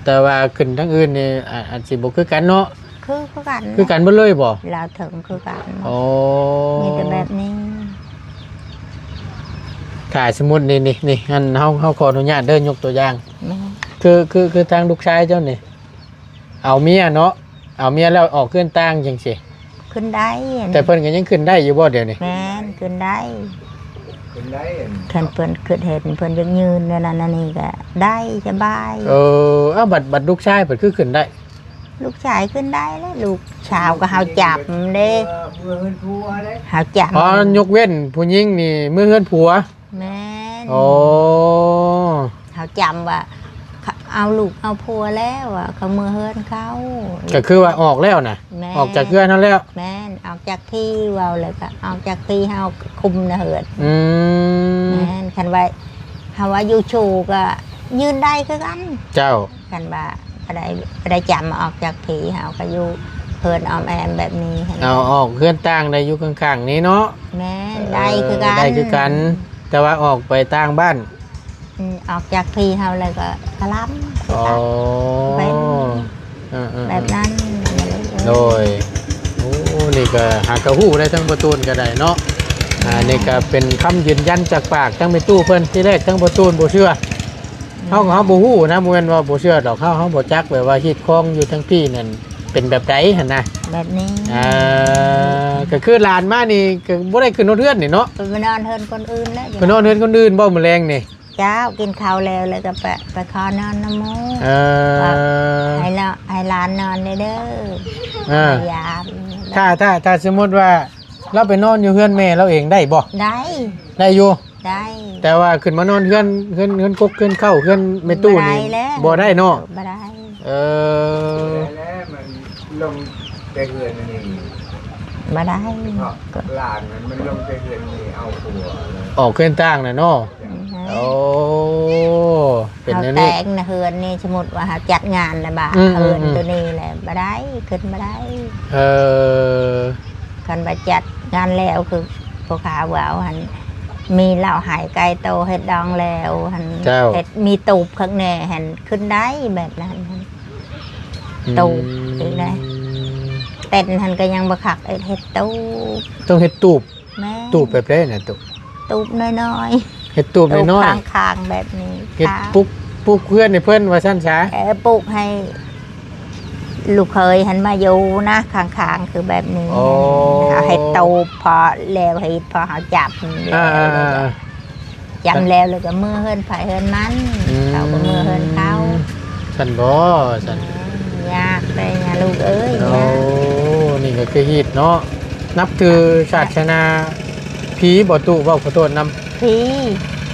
[SPEAKER 1] แต่ว่าขึ้นทั้งอื่นนี่อาจสิบ่คือกันเนาะ
[SPEAKER 2] คือกัน
[SPEAKER 1] คือกันเบ่เลยบ่
[SPEAKER 2] เราถึงคือกัน
[SPEAKER 1] โอ้
[SPEAKER 2] มีแต่แบบนี้
[SPEAKER 1] ถ้าสมมุตินี่งั้นเฮาขออนุญาตเดินยกตัวอย่าง
[SPEAKER 2] แม่น
[SPEAKER 1] คือทางลูกชายเจ้านี่เอาเมียเนาะเอาเมียแล้วออกเคลื่อนต่างจังซี่
[SPEAKER 2] ขึ้นได้
[SPEAKER 1] แต่เพิ่นก็ยังขึ้นได้อยู่บ่เดี๋ยวนี้
[SPEAKER 2] แม่นขึ้นได้
[SPEAKER 3] เป็นได้
[SPEAKER 2] คันเพิ่นขึ้นเห็นเพิ่นยังยืนนั่นนั่นนี่ก็ได้สบาย
[SPEAKER 1] บัดลูกชายเพิ่นคือขึ้นได้
[SPEAKER 2] ลูกชายขึ้นได้แล้วลูกชาวก็เฮาจับเด้
[SPEAKER 3] เพื่อเพื่อนผัวได้
[SPEAKER 2] เฮาจับ
[SPEAKER 1] อ๋อยกเว้นผู้หญิงนี่มือเฮือนผัว
[SPEAKER 2] แม่น
[SPEAKER 1] โอ้
[SPEAKER 2] เขาจำว่าเขาเอาลูกเอาผัวแล้วอ่ะเขามือเฮือนเขา
[SPEAKER 1] ก็คือว่าออกแล้วนะ
[SPEAKER 2] แม่
[SPEAKER 1] ออกจากเฮือนนั่นแล้ว
[SPEAKER 2] แม่นออกจากที่เว่าเลยก็ออกจากที่เฮาคุมนะเหือน
[SPEAKER 1] อืม
[SPEAKER 2] แม่นคันว่าเฮาว่าอยู่ชูก็ยืนได้คือกัน
[SPEAKER 1] เจ้า
[SPEAKER 2] คันว่าบ่ได้จำออกจากที่เฮาก็อยู่เฮือนออมแอมแบบนี้หั่น
[SPEAKER 1] เอาออกเฮือนต่างได้อยู่ข้างๆนี้เนาะ
[SPEAKER 2] แม่นได้คือกัน
[SPEAKER 1] ได้คือกัน แต่ว่าออกไปต่างบ้าน
[SPEAKER 2] ออกจากที่เฮาเลยก็กะลํคือ
[SPEAKER 1] อ๋อ
[SPEAKER 2] กัน แบบนั้น
[SPEAKER 1] โดยโอ้นี่ก็หากระหู้ได้ทั้งประตูนก็ได้เนาะนี่ก็เป็นคำยืนยันจากปากทั้งไปตู้เพิ่นที่แรกทั้งประตูนบ่เชื่อเฮาก็เฮาบ่ฮู้นะบ่แม่นว่าบ่เชื่อดอกเฮาบ่จักแบบว่าฮีดคองอยู่ทั้งพี่นั่นเป็นแบบใดหั่นนะ
[SPEAKER 2] แบบนี้
[SPEAKER 1] ก็คือหลานมานี่ก็บ่ได้ขึ้นรถเรือนนี่เนาะ
[SPEAKER 2] ไปนอนเฮือนคนอื่นแล้ว
[SPEAKER 1] ไปนอนเรือนคนอื่นบ่มื้อแลงนี่
[SPEAKER 2] เจ้ากินข้าวแล้วเลยก็ไปขอนอนน้ำหมู
[SPEAKER 1] เออ
[SPEAKER 2] ให้หลานนอนเลยเด้อ
[SPEAKER 1] เออ
[SPEAKER 2] ยาม
[SPEAKER 1] ถ้าสมมุติว่าเราไปนอนอยู่เฮือนแม่เราเองได้บ่
[SPEAKER 2] ได้
[SPEAKER 1] ได้อยู่
[SPEAKER 2] ได้
[SPEAKER 1] แต่ว่าขึ้นมานอนเฮือนกกเฮือนเข้าเฮือนแม่ตู้นี่
[SPEAKER 2] แล้ว
[SPEAKER 1] บ่ได้เนาะ
[SPEAKER 2] บ่ได้
[SPEAKER 1] เออ
[SPEAKER 3] แล้วมันลงแต่เฮือนนี่
[SPEAKER 2] บ่ได้
[SPEAKER 3] เพราะหลานมันลงแต่เฮือนนี่เอาผัวเลย
[SPEAKER 1] ออกเคลื่อนต่างน่ะเนาะโอ้เป็น
[SPEAKER 2] เขา
[SPEAKER 1] แนว
[SPEAKER 2] แต่
[SPEAKER 1] นี้
[SPEAKER 2] งนะเฮือนนี่สมมุติว่าเขาจัดงานนะบ่า
[SPEAKER 1] อืม
[SPEAKER 2] เฮือน
[SPEAKER 1] อืม
[SPEAKER 2] ตัวนี้แหละบ่ได้ขึ้นบ่ได้
[SPEAKER 1] เออ
[SPEAKER 2] กันบ่จัดงานแล้วคือพวกเขาว่าเอาหันมีเหล้าหายไก่โตเฮ็ดดองแล้วหัน
[SPEAKER 1] เจ้า
[SPEAKER 2] เฮ็ดมีตูบข้างในหันขึ้นได้แบบนั้นหัน ตูบอีกแล้ว เต้นหันก็ยังบ่คักเฮ็ดตูบ
[SPEAKER 1] ต้องเฮ็ดตูบ
[SPEAKER 2] แม่
[SPEAKER 1] ตูบแบบไรน่ะตูบ
[SPEAKER 2] ตูบน้อย
[SPEAKER 1] เฮ็ดตูบ
[SPEAKER 2] ๆตูบ
[SPEAKER 1] น้อย
[SPEAKER 2] ข้างๆแบบนี้
[SPEAKER 1] ๆเฮ็ด
[SPEAKER 2] ค่ะ
[SPEAKER 1] ปลุกเพื่อนให้เพิ่นว่าซั่นซะ
[SPEAKER 2] ปลูกให้ลูกเคยหันมาอยู่นะข้างๆคือแบบนี้
[SPEAKER 1] โอ้
[SPEAKER 2] เอาให้ตูบพอแล้วให้พอเขาจับ
[SPEAKER 1] อ่า
[SPEAKER 2] จำแล้วเลยก็มือเฮินไผเฮินมันเขาก็มือเฮินเขา
[SPEAKER 1] ซั่นบ่ซั่น
[SPEAKER 2] ยากเลยนะลูกเอ้ย
[SPEAKER 1] โอ้
[SPEAKER 2] ยาก
[SPEAKER 1] นี่ก็คือฮีตเนาะนับถือศาสนาผีบ่ตุเว้าขอโทษนำ
[SPEAKER 2] พี่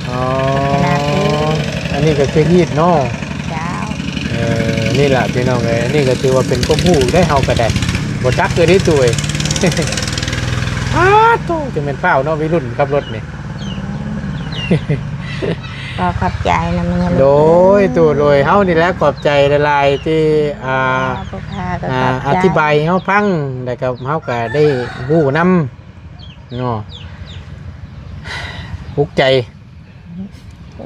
[SPEAKER 1] อ๋อ
[SPEAKER 2] ศาสนาผี
[SPEAKER 1] อันนี้ก็คือฮีตเนาะ
[SPEAKER 2] เจ้า
[SPEAKER 1] นี่ล่ะพี่น้องเอ้ยนี่ก็ถือว่าเป็นความรู้ได้เฮาก็ได้บ่จักคือได้ตัวเอ้ย โตจะเป็นฝ้าวเนาะวัยรุ่นขับรถนี่
[SPEAKER 2] ก็ขอบใจนะมึง
[SPEAKER 1] โดยตัวโดยเฮานี่แหละขอบใจหลายๆที่
[SPEAKER 2] พวกข้าก็
[SPEAKER 1] อธิบายให้เฮาฟังแล้วก็เฮาก็ได้รู้นำเนาะภูมิใจ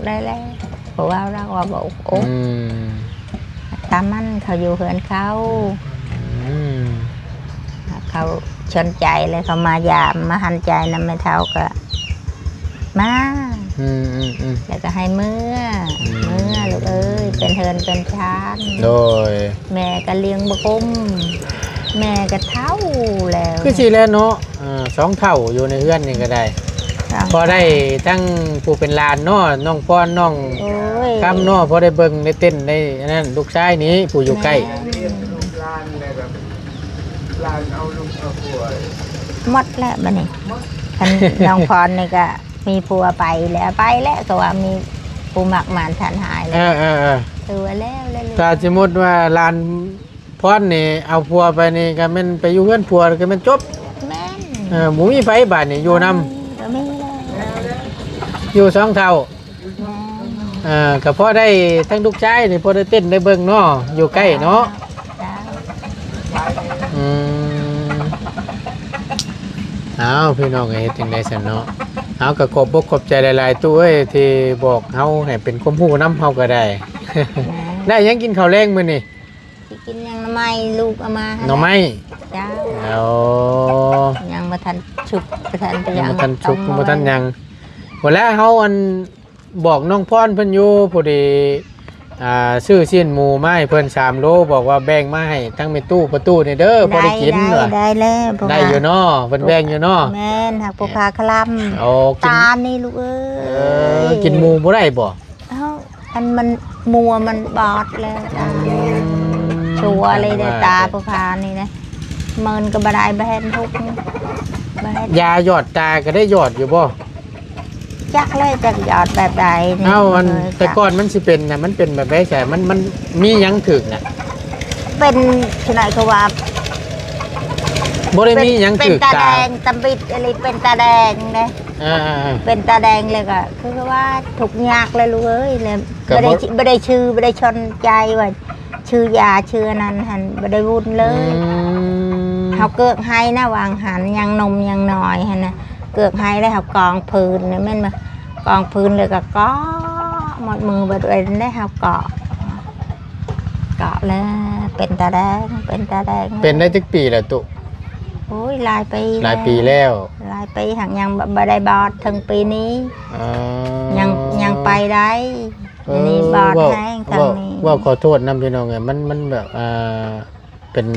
[SPEAKER 2] ได้แล้วเพราะว่าเราว่าบอกโอ้
[SPEAKER 1] อืม
[SPEAKER 2] ตามมันเขาอยู่เฮือนเขา
[SPEAKER 1] อืม
[SPEAKER 2] เขาชนใจเลยเขามายามมาหันใจนำไม่เท่าก็มา
[SPEAKER 1] อืม
[SPEAKER 2] แล้วก็ให้เมื่อลูกเอ้ยเป็นเฮินเป็นชาน
[SPEAKER 1] โดย
[SPEAKER 2] แม่ก็เลี้ยงบกุ้มแม่ก็เท่าแล้ว
[SPEAKER 1] คือสิแล้วเนาะสองเท่าอยู่ในเฮือนนี่ก็ได้ พอได้ทั้งผู้เป็นหลานเนาะน้องพรน้อง
[SPEAKER 2] โอ้ย
[SPEAKER 1] คำเนาะพอได้เบิ่งได้เต้นได้อันนั้นลูกชายนี้ผู้อยู่ใกล้
[SPEAKER 3] ลูกหลานเลยแบบหลานเอาลูกเอาผัว
[SPEAKER 2] หมดแล้วบัดนี้ท่านน้องพรนี่ก็มีผัวไปแล้วก็ว่ามีผู้หมักหมานทันหายแล้วตัวแล้วลูก
[SPEAKER 1] ถ้าสมมติว่าหลานพรนี่เอาผัวไปนี่ก็แม่นไปอยู่เฮือนผัวก็แม่นจบ
[SPEAKER 2] แม่น
[SPEAKER 1] หมูมีไฟบาดนี่อยู่นำ
[SPEAKER 2] ก็มีแล้ว
[SPEAKER 1] อยู่สองเท่าก็พอได้ทั้งลูกชายนี่พอได้เต้นได้เบิ่งเนาะอยู่ใกล้เนาะ
[SPEAKER 2] จ้า
[SPEAKER 1] อืมเอาพี่น้องเฮ็ดจังได๋ซั่นเนาะเอาก็ขอบอกขอบใจหลายๆตู้เอ้ยที่บอกเฮาให้เป็นความรู้นำเฮาก็ได้ ได้ยังกินข้าวแรงมื้อนี่
[SPEAKER 2] สิกินยังหน่อไม้ลูกเอามาให้
[SPEAKER 1] หน่อไม้
[SPEAKER 2] จ้า
[SPEAKER 1] เอา
[SPEAKER 2] ยังบ่ทันชุบบ่ทันไป
[SPEAKER 1] ยั
[SPEAKER 2] ยัง ง
[SPEAKER 1] บ่ทันชุกบ่ทันหยังบ่แล้วเฮาอันบอกน้องพรเพิ่นอยู่พอดีซื้อชิ้นหมูมาให้เพิ่น3โลบอกว่าแบ่งมาให้ทั้งแม่ตู้ประตูนี่เด้อบ่ได้กินว่ะ
[SPEAKER 2] ได้แล้วพวก
[SPEAKER 1] ได้อยู่เนาะเพิ่นแบ่งอยู่เนาะ
[SPEAKER 2] แม่นหักพวกพาคลำ
[SPEAKER 1] โอ้กิน
[SPEAKER 2] ตานี่ลูกเอ้ย
[SPEAKER 1] กินหมูบ่ได้บ่
[SPEAKER 2] เอ้ามันมัวมันบอดแล้วตาชัวร์เลยเด้อตาพวกพานี่นะเมินก็บ่ได้บ่เห็นทุกบ่เห็น
[SPEAKER 1] ยาหยอดตาก็ได้หยอดอยู่บ่
[SPEAKER 2] จักเลยจักหยอดแบบใดนี่
[SPEAKER 1] เอ้ามัน
[SPEAKER 2] บ่เคย
[SPEAKER 1] แต่ก่อนมันสิเป็นน่ะมันเป็นแบบไดใช่มันมีหยังถึกน่ะ
[SPEAKER 2] เป็นชนายเขาว่า
[SPEAKER 1] บ่ได้มีหยัง
[SPEAKER 2] เป็
[SPEAKER 1] ถึ
[SPEAKER 2] น
[SPEAKER 1] ก
[SPEAKER 2] ตา
[SPEAKER 1] ตา
[SPEAKER 2] แดงตำบิดอะไรเป็นตาแดงเลย
[SPEAKER 1] อ่า
[SPEAKER 2] เป็นตาแดงเลยก็คือว่าถูกยากเลยลูกเอ้ยเลย
[SPEAKER 1] ก็
[SPEAKER 2] ไม่
[SPEAKER 1] บ่
[SPEAKER 2] ได้ไม่ได้ชื่อไม่ได้ชนใจว่าชื่อยาชื่อนั้นหันไม่ได้วุ่นเล
[SPEAKER 1] อื
[SPEAKER 2] ย
[SPEAKER 1] ม
[SPEAKER 2] เขาเกิกให้นะวางหันยังนมยังน้อยหันนะเกิกให้ได้เขากองพื้นเนี่ยแม่นมากองพื้นเลยก็ก็หมดมือไปด้วยได้เขาเกาะแล้วเป็นตาแดงเป็นตาแดง
[SPEAKER 1] เป็นได้จักปีแล้วตุ
[SPEAKER 2] โอ้ยหลายปี
[SPEAKER 1] หลายปีแล้ว
[SPEAKER 2] หลายปีหักยังบ่ได้บอดถึงปีนี้
[SPEAKER 1] อ๋อ
[SPEAKER 2] ยังไปได้อันนี้บอดแห้งทางนี้
[SPEAKER 1] ว่าขอโทษนำพี่น้องไงมันแบบเป็น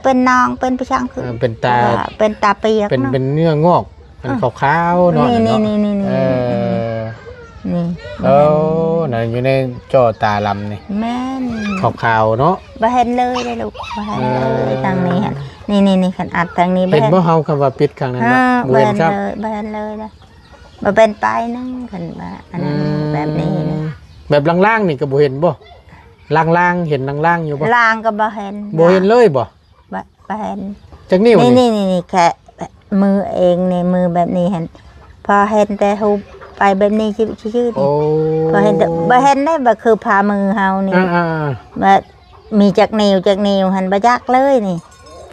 [SPEAKER 2] เป็นนองเป็นประชังคือ
[SPEAKER 1] เป็นตา
[SPEAKER 2] เป็นตาเปียก
[SPEAKER 1] เป็น
[SPEAKER 2] เนาะ
[SPEAKER 1] เป็นเนื้องอกเป็นขาวๆเนาะ
[SPEAKER 2] นี่
[SPEAKER 1] เนาะ
[SPEAKER 2] นี่นี่นี่
[SPEAKER 1] เออ
[SPEAKER 2] นี่
[SPEAKER 1] โอ้นั่นอยู่ในจอตาลำนี่
[SPEAKER 2] แม่น
[SPEAKER 1] ขาวๆเนาะ
[SPEAKER 2] บ่เห็นเลยได้ลูกบ่เห็นเลยทางนี้ฮะนี่ขันอัดทางนี้
[SPEAKER 1] เห็นบ่เฮาคำว่าปิดครั้งนั้น
[SPEAKER 2] บ่
[SPEAKER 1] เนาะบ่
[SPEAKER 2] เห็
[SPEAKER 1] เห็น
[SPEAKER 2] น
[SPEAKER 1] ครับ
[SPEAKER 2] เลยบ่เห็นเลยนะ มาเป็นไปนึงคันว่าอันนั้นแบบนี้นะ
[SPEAKER 1] แบบล่างๆนี่ก็บ่เห็นบ่ล่างๆเห็นล่างๆอยู่บ่
[SPEAKER 2] ลางก็บ่เห็น
[SPEAKER 1] บ่เห็นเลยบ่
[SPEAKER 2] บ่เห็น
[SPEAKER 1] จักนิ้ว
[SPEAKER 2] นี่
[SPEAKER 1] นี่
[SPEAKER 2] นี่แค่มือเองนี่มือแบบนี้เห็นพอเห็นแต่หูไปแบบนี้ชื่อๆ
[SPEAKER 1] โอ้
[SPEAKER 2] นี่พอเห็นแต่บ่เห็นได้บ่คือพามือเฮานี่
[SPEAKER 1] อ่า
[SPEAKER 2] บ่มีจักนิ้วหันบ่จักเลยนี่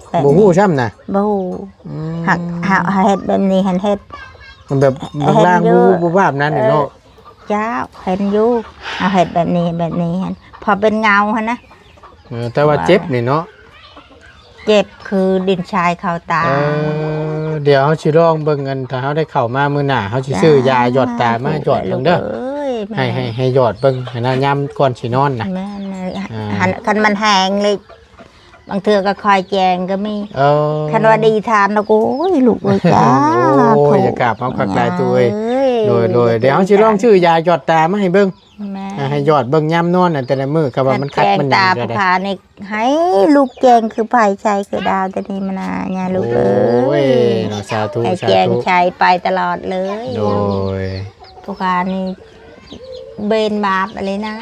[SPEAKER 2] แบบ
[SPEAKER 1] ๆบ่
[SPEAKER 2] นี้
[SPEAKER 1] ฮู้ซ้ำน่ะ
[SPEAKER 2] บ่ฮู้
[SPEAKER 1] อืม
[SPEAKER 2] หักเฮ็ดแบบนี้หันเฮ็ด
[SPEAKER 1] มันแบบล่างๆบูบๆแบบนั้นนี่เนาะ
[SPEAKER 2] เจ้าเห็นอยู่เอาเห็ดแบบนี้หันพอเป็นเงาหันนะ
[SPEAKER 1] แต่ว่าเจ็บนี่เนาะ
[SPEAKER 2] เจ็บคือดินชายเข้าตา
[SPEAKER 1] เดี๋ยวเฮาสิลองเบิ่งกันถ้าเฮาได้เข้ามามื้อหน้าเฮาสิซื้อยาหยอดตามาหยอดเบิ่งเด้อ
[SPEAKER 2] แม่
[SPEAKER 1] ให้หยอดเบิ่งให้นะยามก่อนสินอนน่ะ
[SPEAKER 2] แม่นะ
[SPEAKER 1] อ่า
[SPEAKER 2] หันคันมันแห้งเลยบางเทื่อก็คอยแจงก็มี
[SPEAKER 1] เออ
[SPEAKER 2] คันว่าดีทานแล้วก็โอ้ยลูกเอ้ยจ้า
[SPEAKER 1] โอ้ยอย่ากราบเอาคักหลายตัวเอ้ย โดยเดี๋ยวเฮาสิลองซื้อยาหยอดตามาให้เบิ่ง
[SPEAKER 2] แม่
[SPEAKER 1] ให้หยอดเบิ่งยามนอนน่ะแต่ละมื้อก็ว่ามันคัดมันห
[SPEAKER 2] ตา
[SPEAKER 1] ยังก็
[SPEAKER 2] ผู้
[SPEAKER 1] ได้
[SPEAKER 2] ขานี่ให้ลูกแจงคือไผชัยคือดาวแต่นี่มันน่ะเนี่ยลูกเอ้
[SPEAKER 1] โอ้ย
[SPEAKER 2] ย
[SPEAKER 1] เนาะสาธุ
[SPEAKER 2] ให้
[SPEAKER 1] สา
[SPEAKER 2] แจง
[SPEAKER 1] ธุ
[SPEAKER 2] ชัยไปตลอดเลย
[SPEAKER 1] โดย
[SPEAKER 2] ผู้ขานี่เบนบาปอะไรนะ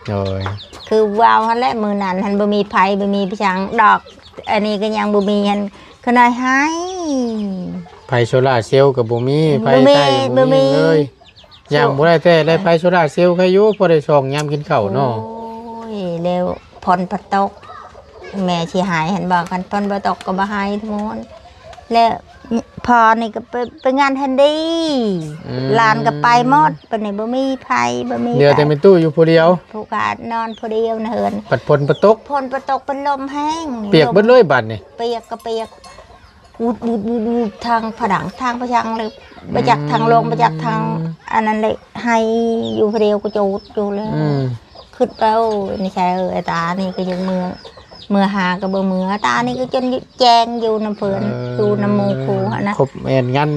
[SPEAKER 1] โดย
[SPEAKER 2] คือวาวฮันแหละมือนั้นฮันบ่มีไผบ่มีพี่ช้างดอก อันนี้ก็ยังบ่มีฮันก็น้อยให้
[SPEAKER 1] ไฟโซล่าร์เซลล์ก็บ่มีไฟ
[SPEAKER 2] บ่มี
[SPEAKER 1] ใต้
[SPEAKER 2] บ่
[SPEAKER 1] บ่
[SPEAKER 2] มี
[SPEAKER 1] มีเลยย่างบ่ได้แต่ได้ไฟโซล่าร์เซลล์ใครอยู่พอได้ส่องยามกินข้าวเนาะ
[SPEAKER 2] โอ้ยเร็วพรประตก แม่สิหายเห็นบอกกันพรประตกก็บ่หายทุกคนแล้วพอนี่ก็ไปงานแฮนดี้หลานก็ไปหมดปานนี้บ่มีไผบ่มี
[SPEAKER 1] เดี๋ยวแต่เป็นตู้อยู่ผู้เดียว
[SPEAKER 2] ผู้ขานอนผู้เดียวนะเฮิน
[SPEAKER 1] ปัดพลประตก
[SPEAKER 2] พรประตกเป็นลมแห้ง
[SPEAKER 1] เปียกเบิดเลยบัดนี่
[SPEAKER 2] เปียกก็เปียกวูดทางผนังทางประชังเลยประจักษ์ทางลงประจักษ์ทางอันนั้นเลยให้อยู่คนเดียวก็จูดอยู่เลย
[SPEAKER 1] อืม
[SPEAKER 2] ขึ้นไปโอ้ยนี่ใช่ไอ้ตานี่ก็ยังมือหากับเบอร์มือตานี่ก็จนแจงอยู่น้ำเพื่อนอยู่น้ำหมูคูอะนะ
[SPEAKER 1] ครบแม่นงาน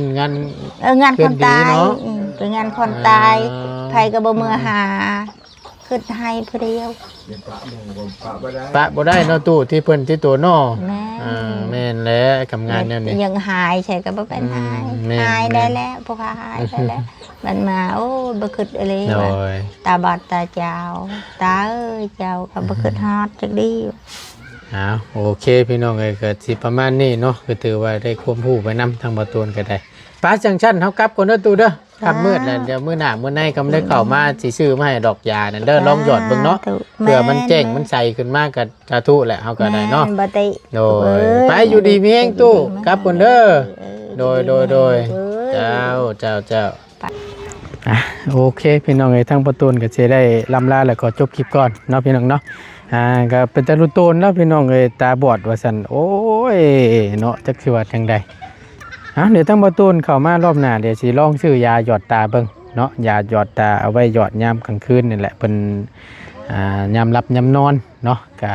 [SPEAKER 2] งานคนตาย
[SPEAKER 1] เพื่อนดีเนาะ
[SPEAKER 2] เป็นงานคนตายไผกับเบอร์มือหาขึ้นให้ผู้เดียว
[SPEAKER 3] เดี๋ยวปะหมู่บ่ปะบ่ได้
[SPEAKER 1] ปะบ่ได้เนาะตู้ที่เพิ่นที่ตัวเนาะ
[SPEAKER 2] แม่
[SPEAKER 1] แม่นแล้วกับงานแนวนี้
[SPEAKER 2] ยังหายใช่ก็บ่เป็นหาย
[SPEAKER 1] แม่น
[SPEAKER 2] หายได้แล้วพวกเขาหายได้แล้วมันมาโอ้บ่คิดอะไร
[SPEAKER 1] โด
[SPEAKER 2] ว่าย ตาบอดตาเจ้าตาเอ้ยเจ้าก็บ่คิดฮอดจักดี
[SPEAKER 1] โอเคพี่น้องเอ้ยก็สิประมาณนี้เนาะก็ถือว่าได้ความรู้ไปนํทางบ่ตูนก็ได้ป้าจังชั้นเฮากลับก่อนเด้อตู้เด้อค่ำมืดแล้วเดี๋ยวมื้อหน้ามื้อในก็บ่ได้เข้ามาสิซื้อมาให้ดอกยานั่นเด้อลองหยอดเบิ่งเนาะ เผื่อมันแจ้งมันใสขึ้นมากกับสาธุแหละเฮาก็ได้เนาะ
[SPEAKER 2] แม่บ่ติ
[SPEAKER 1] โดยไปอยู่ดีมีแห้งตู้กลับคนเด้อโดยเจ้าโอเคพี่น้องเอ้ยทั้งประตูนก็สิได้ลำลาแล้วก็จบคลิปก่อนเนาะพี่น้องเนาะก็เป็นตาลุโตนเนาะพี่น้องเอ้ยตาบอดว่าซั่นโอ้ยเนาะจักสิว่าจังใดเดี๋ยวทั้งประตูนเข้ามารอบหน้าเดี๋ยวสิลองซื้อยาหยอดตาเบิ่งเนาะยาหยอดตาเอาไว้หยอดยามกลางคืนนี่แหละเป็นยามหลับยามนอนเนาะก็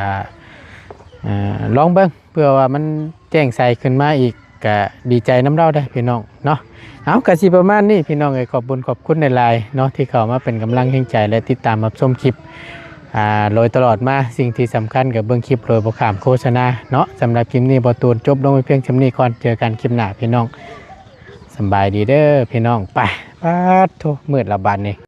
[SPEAKER 1] ลองเบิ่งเพื่อว่ามันแจ้งใสขึ้นมาอีกก็ดีใจน้ำเราได้พี่น้องเนาะเอากะสิประมาณนี้พี่น้องเอ้ยขอบคุณในไลน์เนาะที่เข้ามาเป็นกำลังแห่งใจและติดตามรับชมคลิปโดยตลอดมาสิ่งที่สำคัญกับเบื้องคลิปโดยบ่ขามโฆษณาเนาะสำหรับคลิปนี้บ่ตูนจบลงไปเพียงเท่านี้ก่อนเจอกันคลิปหน้าพี่น้องสำบายดีเด้อพี่น้องไปปัดโทมืดละบาดนี้